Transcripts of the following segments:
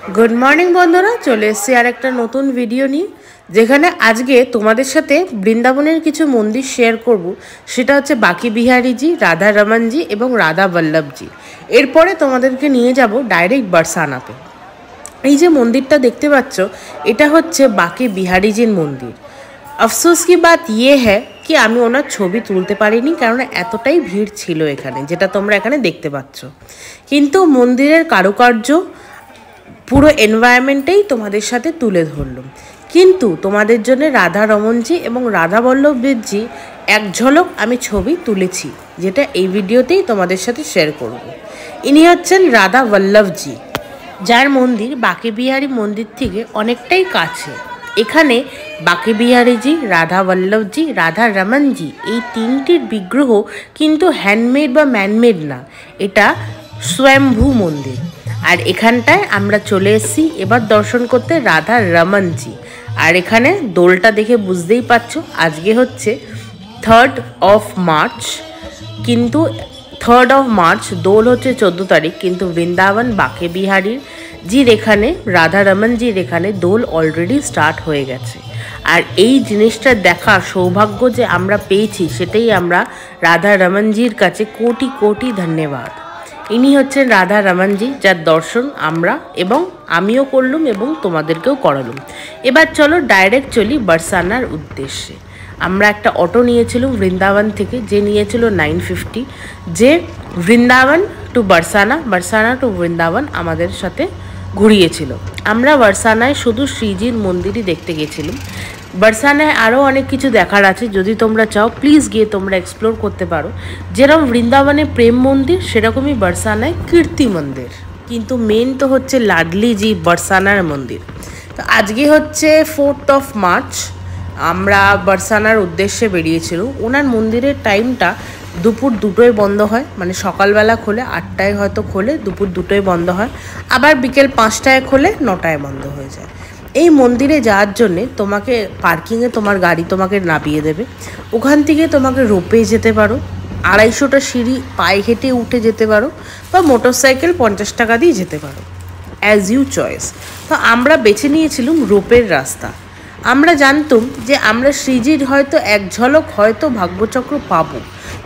Good morning बंधुरा चले एसेছি আর একটা নতুন ভিডিও নিয়ে যেখানে আজকে তোমাদের সাথে বৃন্দাবনের কিছু মন্দির শেয়ার করব। সেটা হচ্ছে বাকি বিহারীজি, রাধা রমনজি এবং রাধা বল্লভজি। এরপরে তোমাদেরকে নিয়ে যাব ডাইরেক্ট বরসানাতে। এই যে মন্দিরটা দেখতে পাচ্ছ এটা হচ্ছে বাকি বিহারীজির মন্দির। अफसोस की बात ये है कि আমি ওনার ছবি তুলতে পারিনি, কারণ এতটাই ভিড় ছিল এখানে, যেটা তোমরা এখানে দেখতে পাচ্ছ। কিন্তু মন্দিরের কারুকার্য পুরো এনভায়রনমেন্টেই তোমাদের সাথে তুলে ধরলাম। কিন্তু তোমাদের জন্য রাধা রমনজি এবং রাধা বল্লভজি এক ঝলক আমি ছবি তুলেছি, যেটা এই ভিডিওতেই তোমাদের সাথে শেয়ার করব। ইনি হচ্ছেন রাধা বল্লভজি, যার মন্দির বাকি বিহারী মন্দির থেকে অনেকটাই কাছে। এখানে বাকি বিহারীজি, রাধা বল্লভজি, রাধা রমনজি এই তিনটির বিগ্রহ কিন্তু হ্যান্ডমেড বা ম্যানমেড না, এটা স্বয়ম্ভু মন্দির। আর এখানটায় আমরা চলে এসেছি এবার দর্শন করতে রাধা রমনজি। আর এখানে দোলটা দেখে বুঝতেই পারছো আজকে হচ্ছে 3rd of March, কিন্তু 3rd of March দোল হচ্ছে 14 তারিখ, কিন্তু বৃন্দাবন বাকি বিহারীর জির এখানে, রাধা রমনজির এখানে দোল অলরেডি স্টার্ট হয়ে গেছে। আর এই জিনিসটা দেখার সৌভাগ্য যে আমরা পেয়েছি, সেটাই আমরা রাধা রমনজির কাছে কোটি কোটি ধন্যবাদ। ইনি হচ্ছেন রাধা রমনজি, যার দর্শন আমরা এবং আমিও করলুম এবং তোমাদেরকেও করালুম। এবার চলো ডাইরেক্ট চলি বরসানার উদ্দেশ্যে। আমরা একটা অটো নিয়েছিলাম বৃন্দাবন থেকে, যে নিয়েছিল 950, যে বৃন্দাবন টু বরসানা, বরসানা টু বৃন্দাবন আমাদের সাথে ঘুরিয়েছিল। আমরা বরসানায় শুধু শ্রীজির মন্দিরই দেখতে গেছিলাম। বরসানায় আরও অনেক কিছু দেখার আছে, যদি তোমরা চাও প্লিজ গিয়ে তোমরা এক্সপ্লোর করতে পারো। যেরকম বৃন্দাবনে প্রেম মন্দির, সেরকমই বরসানায় কীর্তি মন্দির, কিন্তু মেন তো হচ্ছে লাডলিজি বরসানার মন্দির। তো আজকে হচ্ছে 4th of March, আমরা বরসানার উদ্দেশ্যে বেরিয়েছিল। ওনার মন্দিরের টাইমটা দুপুর 2টোয় বন্ধ হয়, মানে সকালবেলা খোলে 8টায় হয়তো খোলে, দুপুর 2টোয় বন্ধ হয়, আবার বিকেল 5টায় খোলে, 9টায় বন্ধ হয়ে যায়। এই মন্দিরে যাওয়ার জন্যে তোমাকে পার্কিংয়ে তোমার গাড়ি তোমাকে নামিয়ে দেবে, ওখান থেকে তোমাকে রোপে যেতে পারো, 250টা সিঁড়ি পায়ে হেঁটে উঠে যেতে পারো, বা মোটরসাইকেল 50 টাকা দিয়ে যেতে পারো, অ্যাজ ইউ চয়েস। তো আমরা বেছে নিয়েছিলাম রোপের রাস্তা। আমরা জানতাম যে আমরা শ্রীজির হয়তো এক ঝলক হয়তো ভাগ্যচক্র পাবো,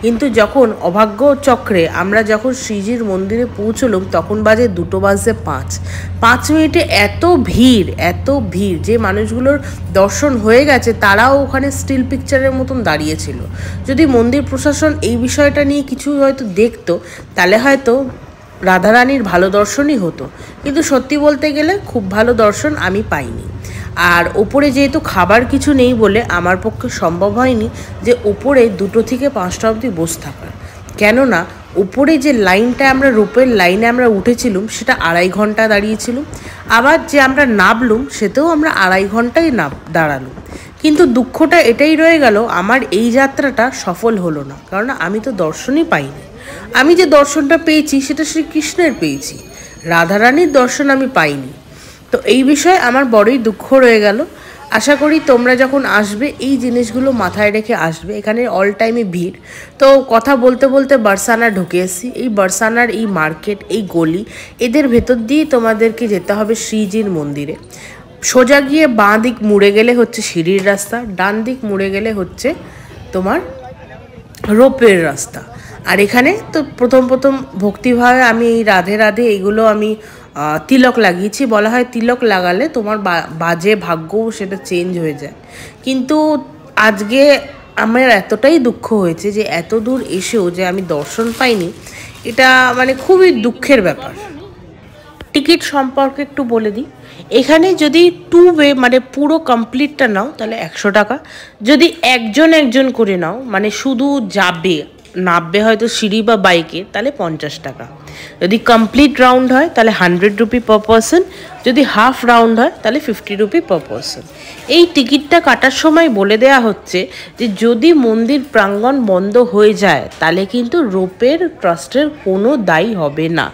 কিন্তু যখন অভাগ্য চক্রে আমরা যখন শ্রীজির মন্দিরে পৌঁছলাম তখন বাজে 2:05 মিনিটে এত ভিড় যে মানুষগুলোর দর্শন হয়ে গেছে তারাও ওখানে স্টিল পিকচারের মতন দাঁড়িয়েছিল। যদি মন্দির প্রশাসন এই বিষয়টা নিয়ে কিছু হয়তো দেখতো, তাহলে হয়তো রাধারানীর ভালো দর্শনই হতো, কিন্তু সত্যি বলতে গেলে খুব ভালো দর্শন আমি পাইনি। আর ওপরে যেহেতু খাবার কিছু নেই বলে আমার পক্ষে সম্ভব হয়নি যে ওপরে 2টো থেকে 5টা অবধি বসে থাকার, কেননা ওপরে যে লাইনটা আমরা রোপের লাইনে আমরা উঠেছিলাম সেটা 2.5 ঘন্টা দাঁড়িয়েছিলাম, আবার যে আমরা নামলুম সেটাও আমরা 2.5 ঘন্টাই দাঁড়ালাম। কিন্তু দুঃখটা এটাই রয়ে গেল, আমার এই যাত্রাটা সফল হলো না, কারণ আমি তো দর্শনই পাইনি। আমি যে দর্শনটা পেয়েছি সেটা শ্রীকৃষ্ণের পেয়েছি, রাধারানীর দর্শন আমি পাইনি। তো এই বিষয়ে আমার বড়ই দুঃখ রয়ে গেল। আশা করি তোমরা যখন আসবে এই জিনিসগুলো মাথায় রেখে আসবে। এখানে অল টাইমে ভিড়। তো কথা বলতে বলতে বরসানা ঢুকে এসেছি। এই বরসানার এই মার্কেট, এই গলি, এদের ভেতর দিয়েই তোমাদেরকে যেতে হবে শ্রীজির মন্দিরে। সোজা গিয়ে বাঁ দিক মুড়ে গেলে হচ্ছে সিঁড়ির রাস্তা, ডান দিক মুড়ে গেলে হচ্ছে তোমার রোপের রাস্তা। আর এখানে তো প্রথম ভক্তিভাবে আমি এই রাধে রাধে এইগুলো আমি তিলক লাগিয়েছি। বলা হয় তিলক লাগালে তোমার বাজে ভাগ্যও সেটা চেঞ্জ হয়ে যায়, কিন্তু আজকে আমার এতটাই দুঃখ হয়েছে যে এত দূর এসেও যে আমি দর্শন পাইনি, এটা মানে খুবই দুঃখের ব্যাপার। টিকিট সম্পর্কে একটু বলে দিই। এখানে যদি 2 ওয়ে মানে পুরো কমপ্লিটটা নাও তাহলে 100 টাকা, যদি একজন করে নাও মানে শুধু যাবে নামবে হয়তো সিঁড়ি বা বাইকে, তাহলে 50 টাকা। যদি কমপ্লিট রাউন্ড হয় তাহলে 100 রুপি পার পারসন, যদি হাফ রাউন্ড হয় তাহলে 50 রুপি পার পারসন। এই টিকিটটা কাটার সময় বলে দেয়া হচ্ছে যে যদি মন্দির প্রাঙ্গণ বন্ধ হয়ে যায় তাহলে কিন্তু রোপের ট্রাস্টের কোনো দায়ী হবে না,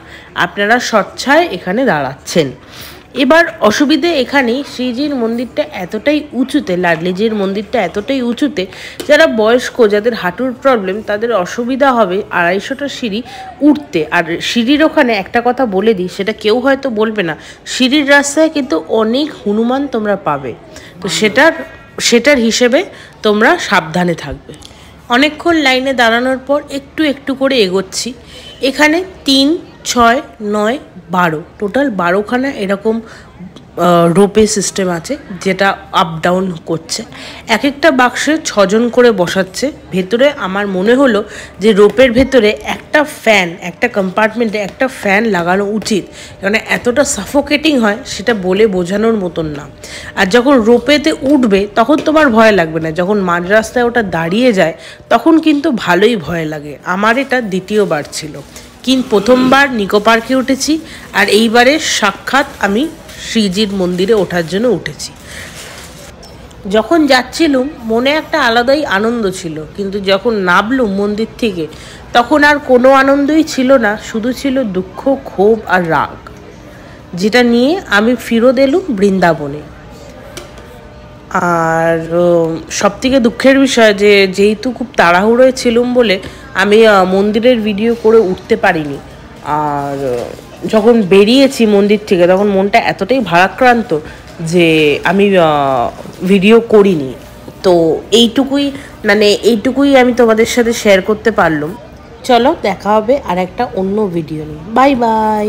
আপনারা স্বেচ্ছায় এখানে দাঁড়াচ্ছেন। এবার অসুবিধে এখানেই, শ্রীজির মন্দিরটা এতটাই উঁচুতে, লাডলিজির মন্দিরটা এতটাই উঁচুতে, যারা বয়স্ক, যাদের হাঁটুর প্রবলেম, তাদের অসুবিধা হবে 250টা সিঁড়ি উঠতে। আর সিঁড়ির ওখানে একটা কথা বলে দিই, সেটা কেউ হয়তো বলবে না, সিঁড়ির রাস্তায় কিন্তু অনেক হনুমান তোমরা পাবে, তো সেটার হিসেবে তোমরা সাবধানে থাকবে। অনেকক্ষণ লাইনে দাঁড়ানোর পর একটু একটু করে এগোচ্ছি। এখানে 3, 6, 9, 12 টোটাল 12খানা এরকম রোপে সিস্টেম আছে, যেটা আপ ডাউন করছে। এক একটা বাক্সে 6 জন করে বসাচ্ছে। ভেতরে আমার মনে হলো যে রোপের ভেতরে একটা কম্পার্টমেন্টে একটা ফ্যান লাগানো উচিত, কারণ এতটা সাফোকেটিং হয় সেটা বলে বোঝানোর মতন না। আর যখন রোপেতে উঠবে তখন তোমার ভয় লাগবে না, যখন মাঝ রাস্তায় ওটা দাঁড়িয়ে যায় তখন কিন্তু ভালোই ভয় লাগে। আমার এটা দ্বিতীয়বার ছিল, কিন্তু প্রথমবার নিকো পার্কে উঠেছি, আর এইবারে সাক্ষাৎ আমি শ্রীজির মন্দিরে ওঠার জন্য উঠেছি। যখন যাচ্ছিলুম মনে একটা আলাদাই আনন্দ ছিল, কিন্তু যখন নামলুম মন্দির থেকে তখন আর কোনো আনন্দই ছিল না, শুধু ছিল দুঃখ, ক্ষোভ আর রাগ, যেটা নিয়ে আমি ফিরত এলুম বৃন্দাবনে। আর সবথেকে দুঃখের বিষয় যে যেহেতু খুব তাড়াহুড়োয় ছিলুম বলে আমি মন্দিরের ভিডিও করে উঠতে পারিনি। আর যখন বেরিয়েছি মন্দির থেকে তখন মনটা এতটাই ভারাক্রান্ত যে আমি ভিডিও করিনি। তো এইটুকুই আমি তোমাদের সাথে শেয়ার করতে পারলাম। চলো দেখা হবে আর একটা অন্য ভিডিও নিয়ে। Bye bye.